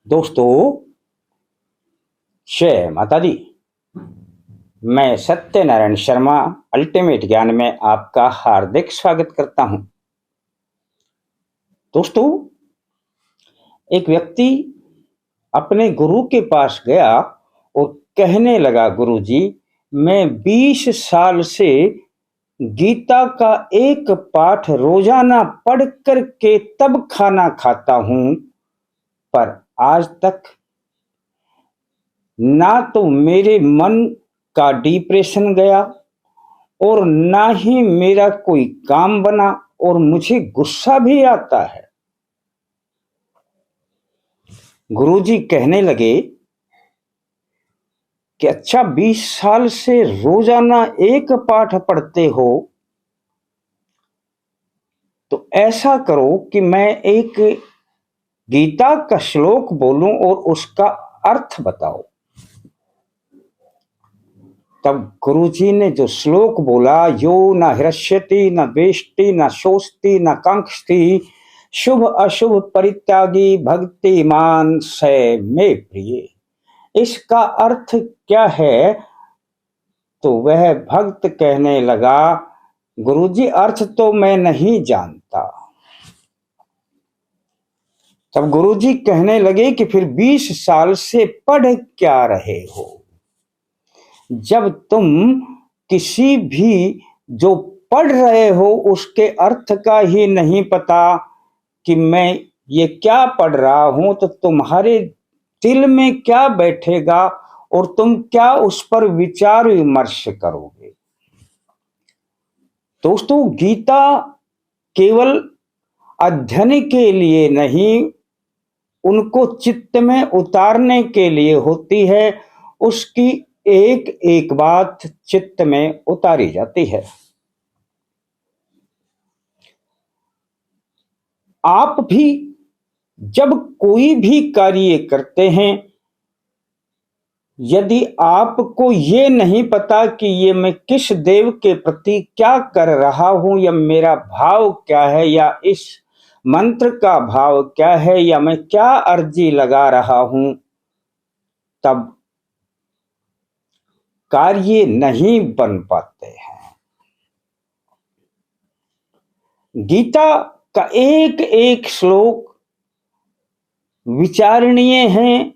दोस्तों, जय माता दी। मैं सत्यनारायण शर्मा अल्टीमेट ज्ञान में आपका हार्दिक स्वागत करता हूं। दोस्तों, एक व्यक्ति अपने गुरु के पास गया और कहने लगा, गुरुजी, मैं 20 साल से गीता का एक पाठ रोजाना पढ़ कर के तब खाना खाता हूं, पर आज तक ना तो मेरे मन का डिप्रेशन गया और ना ही मेरा कोई काम बना और मुझे गुस्सा भी आता है। गुरुजी कहने लगे कि अच्छा, 20 साल से रोजाना एक पाठ पढ़ते हो, तो ऐसा करो कि मैं एक गीता का श्लोक बोलूं और उसका अर्थ बताओ। तब गुरुजी ने जो श्लोक बोला, यो न हृष्यति न द्वेष्टि न शोष्टि न कांक्षति शुभ अशुभ परित्यागी भक्तिमान स मे प्रिय, इसका अर्थ क्या है? तो वह भक्त कहने लगा, गुरुजी, अर्थ तो मैं नहीं जानता। तब गुरुजी कहने लगे कि फिर 20 साल से पढ़ क्या रहे हो? जब तुम किसी भी जो पढ़ रहे हो उसके अर्थ का ही नहीं पता कि मैं ये क्या पढ़ रहा हूं, तो तुम्हारे दिल में क्या बैठेगा और तुम क्या उस पर विचार विमर्श करोगे? दोस्तों, गीता केवल अध्ययन के लिए नहीं, उनको चित्त में उतारने के लिए होती है। उसकी एक एक बात चित्त में उतारी जाती है। आप भी जब कोई भी कार्य करते हैं, यदि आपको ये नहीं पता कि ये मैं किस देव के प्रति क्या कर रहा हूं, या मेरा भाव क्या है, या इस मंत्र का भाव क्या है, या मैं क्या अर्जी लगा रहा हूं, तब कार्य नहीं बन पाते हैं। गीता का एक एक श्लोक विचारणीय है,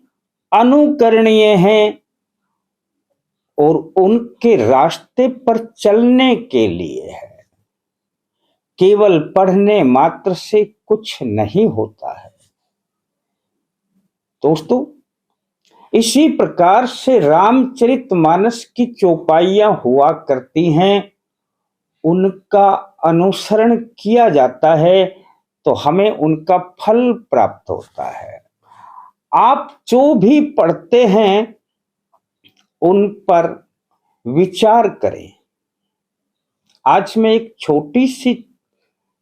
अनुकरणीय है और उनके रास्ते पर चलने के लिए है। केवल पढ़ने मात्र से कुछ नहीं होता है। दोस्तों, इसी प्रकार से रामचरितमानस की चौपाइयां हुआ करती हैं, उनका अनुसरण किया जाता है तो हमें उनका फल प्राप्त होता है। आप जो भी पढ़ते हैं उन पर विचार करें। आज मैं एक छोटी सी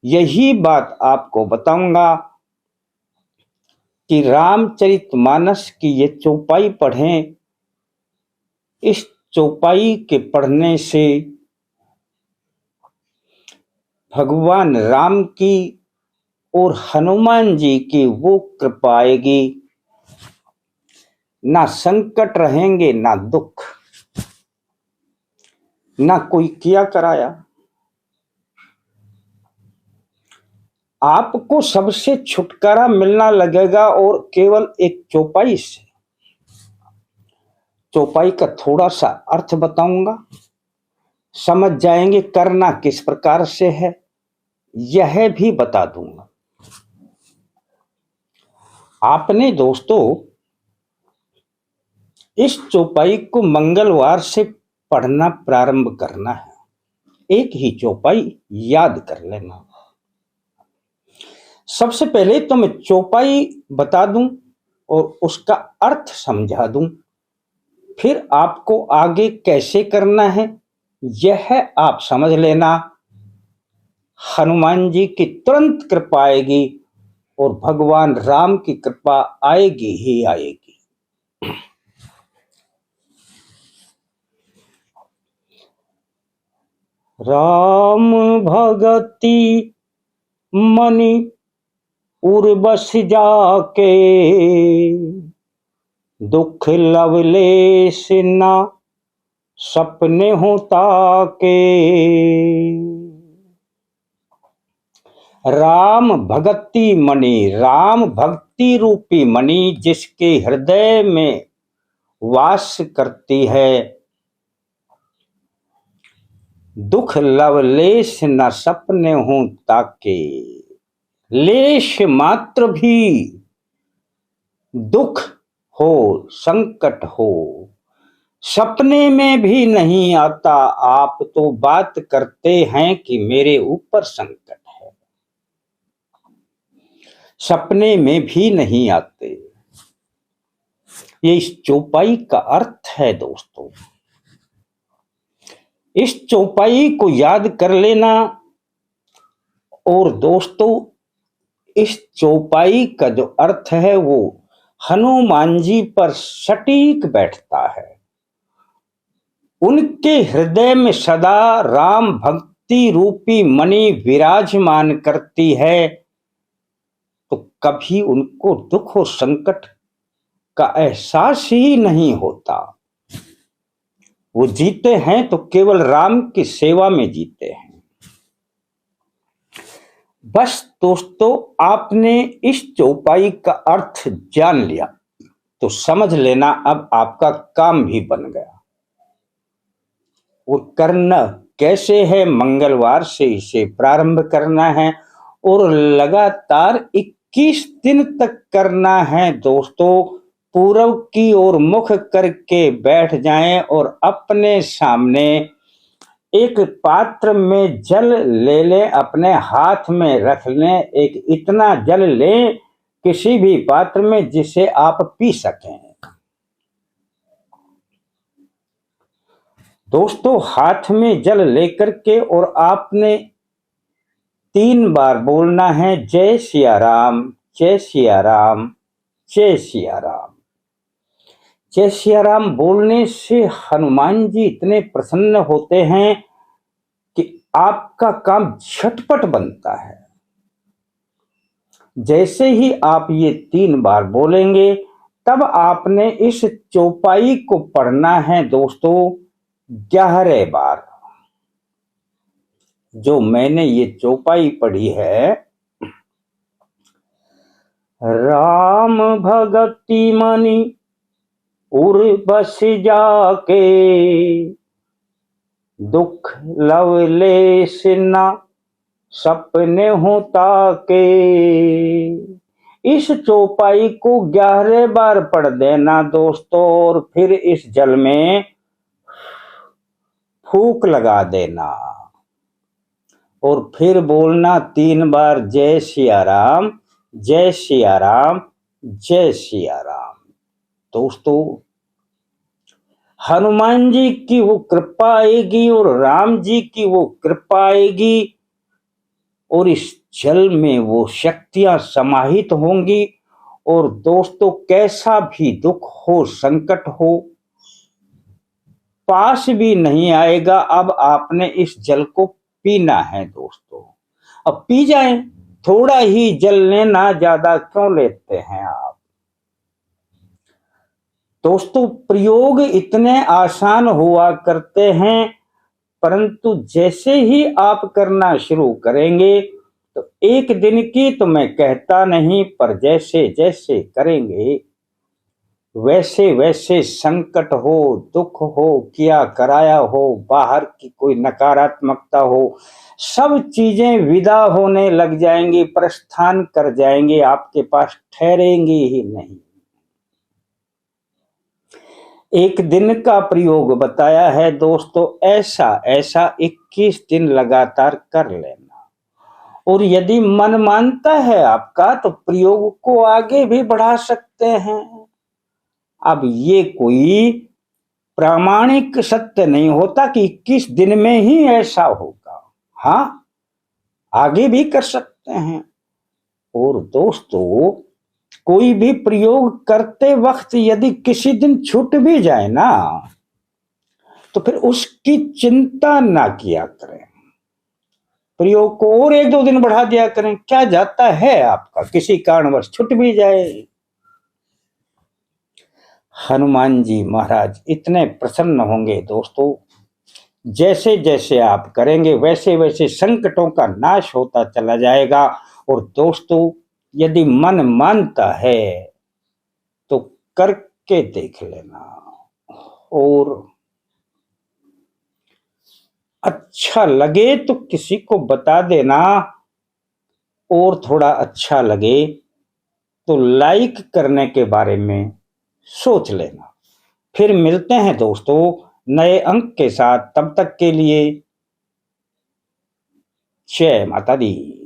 यही बात आपको बताऊंगा कि रामचरितमानस की ये चौपाई पढ़ें। इस चौपाई के पढ़ने से भगवान राम की और हनुमान जी की वो कृपा आएगी, ना संकट रहेंगे, ना दुख, ना कोई किया कराया। आपको सबसे छुटकारा मिलना लगेगा और केवल एक चौपाई से। चौपाई का थोड़ा सा अर्थ बताऊंगा, समझ जाएंगे करना किस प्रकार से है, यह भी बता दूंगा। आपने दोस्तों इस चौपाई को मंगलवार से पढ़ना प्रारंभ करना है। एक ही चौपाई याद कर लेना। सबसे पहले तो मैं चौपाई बता दूं और उसका अर्थ समझा दूं, फिर आपको आगे कैसे करना है यह आप समझ लेना। हनुमान जी की तुरंत कृपा आएगी और भगवान राम की कृपा आएगी ही आएगी। राम भगति मनि उर बस जाके, दुख लवलेश ना सपने होता के। राम भगति मणि, राम भक्ति रूपी मणि जिसके हृदय में वास करती है, दुख लवलेश न सपने हों ताके। लेश मात्र भी दुख हो, संकट हो, सपने में भी नहीं आता। आप तो बात करते हैं कि मेरे ऊपर संकट है, सपने में भी नहीं आते। ये इस चौपाई का अर्थ है दोस्तों। इस चौपाई को याद कर लेना। और दोस्तों, इस चौपाई का जो अर्थ है वो हनुमान जी पर सटीक बैठता है। उनके हृदय में सदा राम भक्ति रूपी मणि विराजमान करती है, तो कभी उनको दुख और संकट का एहसास ही नहीं होता। वो जीते हैं तो केवल राम की सेवा में जीते हैं। बस दोस्तों, आपने इस चौपाई का अर्थ जान लिया तो समझ लेना अब आपका काम भी बन गया। और करना कैसे है? मंगलवार से इसे प्रारंभ करना है और लगातार 21 दिन तक करना है दोस्तों। पूर्व की ओर मुख करके बैठ जाएं और अपने सामने एक पात्र में जल ले लें, अपने हाथ में रख लें। एक इतना जल लें किसी भी पात्र में जिसे आप पी सकें। दोस्तों, हाथ में जल लेकर के और आपने 3 बार बोलना है, जय सिया राम, जय सिया राम, जय सिया राम। जय सिया राम बोलने से हनुमान जी इतने प्रसन्न होते हैं कि आपका काम झटपट बनता है। जैसे ही आप ये 3 बार बोलेंगे तब आपने इस चौपाई को पढ़ना है दोस्तों 11 बार। जो मैंने ये चौपाई पढ़ी है, राम भगति मणि उर बस जाके, दुख लवलेश ना सपने होता के। इस चौपाई को 11 बार पढ़ देना दोस्तों, और फिर इस जल में फूंक लगा देना और फिर बोलना 3 बार, जय सिया राम, जय सिया राम, जय सिया राम। दोस्तों, हनुमान जी की वो कृपा आएगी और राम जी की वो कृपा आएगी और इस जल में वो शक्तियां समाहित होंगी। और दोस्तों, कैसा भी दुख हो, संकट हो, पास भी नहीं आएगा। अब आपने इस जल को पीना है दोस्तों। अब पी जाएं, थोड़ा ही जल लेना, ज्यादा क्यों लेते हैं आप। दोस्तों, प्रयोग इतने आसान हुआ करते हैं, परंतु जैसे ही आप करना शुरू करेंगे तो एक दिन की तो मैं कहता नहीं, पर जैसे जैसे करेंगे वैसे वैसे संकट हो, दुख हो, किया कराया हो, बाहर की कोई नकारात्मकता हो, सब चीजें विदा होने लग जाएंगी, प्रस्थान कर जाएंगे, आपके पास ठहरेंगी ही नहीं। एक दिन का प्रयोग बताया है दोस्तों, ऐसा 21 दिन लगातार कर लेना। और यदि मन मानता है आपका तो प्रयोग को आगे भी बढ़ा सकते हैं। अब ये कोई प्रामाणिक सत्य नहीं होता कि 21 दिन में ही ऐसा होगा। हाँ, आगे भी कर सकते हैं। और दोस्तों, कोई भी प्रयोग करते वक्त यदि किसी दिन छूट भी जाए ना, तो फिर उसकी चिंता ना किया करें। प्रयोग को और 1-2 दिन बढ़ा दिया करें, क्या जाता है आपका, किसी कारणवश छूट भी जाए। हनुमान जी महाराज इतने प्रसन्न होंगे दोस्तों, जैसे जैसे आप करेंगे वैसे वैसे संकटों का नाश होता चला जाएगा। और दोस्तों, यदि मन मानता है तो करके देख लेना, और अच्छा लगे तो किसी को बता देना, और थोड़ा अच्छा लगे तो लाइक करने के बारे में सोच लेना। फिर मिलते हैं दोस्तों नए अंक के साथ, तब तक के लिए जय माता दी।